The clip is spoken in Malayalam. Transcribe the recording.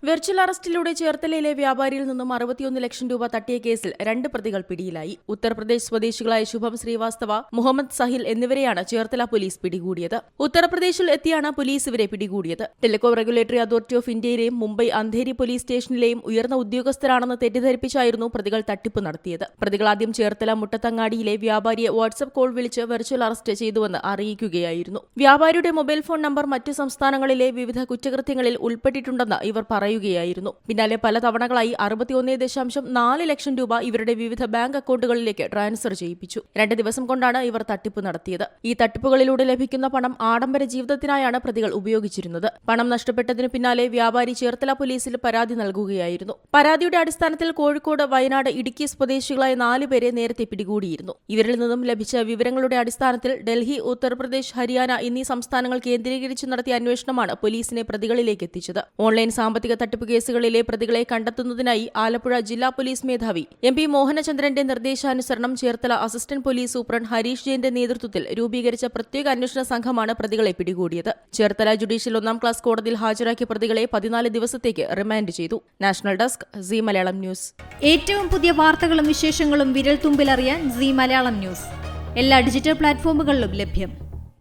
വെർച്വൽ അറസ്റ്റിലൂടെ ചേർത്തലയിലെ വ്യാപാരിയിൽ നിന്നും 61 ലക്ഷം രൂപ തട്ടിയ കേസിൽ 2 പ്രതികൾ പിടിയിലായി. ഉത്തർപ്രദേശ് സ്വദേശികളായ ശുഭം ശ്രീവാസ്തവ, മുഹമ്മദ് സഹിൽ എന്നിവരെയാണ് ചേർത്തല പോലീസ് പിടികൂടിയത്. ഉത്തർപ്രദേശിൽ എത്തിയാണ് പോലീസ് ഇവരെ പിടികൂടിയത്. ടെലികോം റെഗുലേറ്ററി അതോറിറ്റി ഓഫ് ഇന്ത്യയിലെയും മുംബൈ അന്ധേരി പോലീസ് സ്റ്റേഷനിലെയും ഉയർന്ന ഉദ്യോഗസ്ഥരാണെന്ന് തെറ്റിദ്ധരിപ്പിച്ചായിരുന്നു പ്രതികൾ തട്ടിപ്പ് നടത്തിയത്. പ്രതികൾ ആദ്യം ചേർത്തല മുട്ടത്തങ്ങാടിയിലെ വ്യാപാരിയെ വാട്സ്ആപ്പ് കോൾ വിളിച്ച് വെർച്വൽ അറസ്റ്റ് ചെയ്തുവെന്ന് അറിയിക്കുകയായിരുന്നു. വ്യാപാരിയുടെ മൊബൈൽ ഫോൺ നമ്പർ മറ്റു സംസ്ഥാനങ്ങളിലെ വിവിധ കുറ്റകൃത്യങ്ങളിൽ ഉൾപ്പെട്ടിട്ടുണ്ടെന്ന് ഇവർ പറയുകയായിരുന്നു. പിന്നാലെ പല തവണകളായി 61.4 ലക്ഷം രൂപ ഇവരുടെ വിവിധ ബാങ്ക് അക്കൗണ്ടുകളിലേക്ക് ട്രാൻസ്ഫർ ചെയ്യിപ്പിച്ചു. 2 ദിവസം കൊണ്ടാണ് ഇവർ തട്ടിപ്പ് നടത്തിയത്. ഈ തട്ടിപ്പുകളിലൂടെ ലഭിക്കുന്ന പണം ആഡംബര ജീവിതത്തിനായാണ് പ്രതികൾ ഉപയോഗിച്ചിരുന്നത്. പണം നഷ്ടപ്പെട്ടതിനു പിന്നാലെ വ്യാപാരി ചേർത്തല പോലീസിൽ പരാതി നൽകുകയായിരുന്നു. പരാതിയുടെ അടിസ്ഥാനത്തിൽ കോഴിക്കോട്, വയനാട്, ഇടുക്കി സ്വദേശികളായ 4 പേരെ നേരത്തെ പിടികൂടിയിരുന്നു. ഇവരിൽ നിന്നും ലഭിച്ച വിവരങ്ങളുടെ അടിസ്ഥാനത്തിൽ ഡൽഹി, ഉത്തർപ്രദേശ്, ഹരിയാന എന്നീ സംസ്ഥാനങ്ങൾ കേന്ദ്രീകരിച്ച് നടത്തിയ അന്വേഷണമാണ് പോലീസിനെ പ്രതികളിലേക്ക് എത്തിച്ചത്. ഓൺലൈൻ സാമ്പത്തിക തട്ടിപ്പ് കേസുകളിലെ പ്രതികളെ കണ്ടെത്തുന്നതിനായി ആലപ്പുഴ ജില്ലാ പോലീസ് മേധാവി MP മോഹനചന്ദ്രന്റെ നിർദ്ദേശാനുസരണം Cherthala assistant police superintendent Harish ജെയിന്റെ നേതൃത്വത്തിൽ രൂപീകരിച്ച പ്രത്യേക അന്വേഷണ സംഘമാണ് പ്രതികളെ പിടികൂടിയത്. ചേർത്തല ജുഡീഷ്യൽ 1-ാം ക്ലാസ് കോടതിയിൽ ഹാജരാക്കിയ പ്രതികളെ 14 ദിവസത്തേക്ക് റിമാൻഡ് ചെയ്തു. National desk, C Malayalam news. ഏറ്റവും പുതിയ വാർത്തകളും വിശേഷങ്ങളും വിരൽ തുമ്പിലറിയാൻ സി മലയാളം ന്യൂസ് എല്ലാ ഡിജിറ്റൽ പ്ലാറ്റ്ഫോമുകളിലും ലഭ്യം.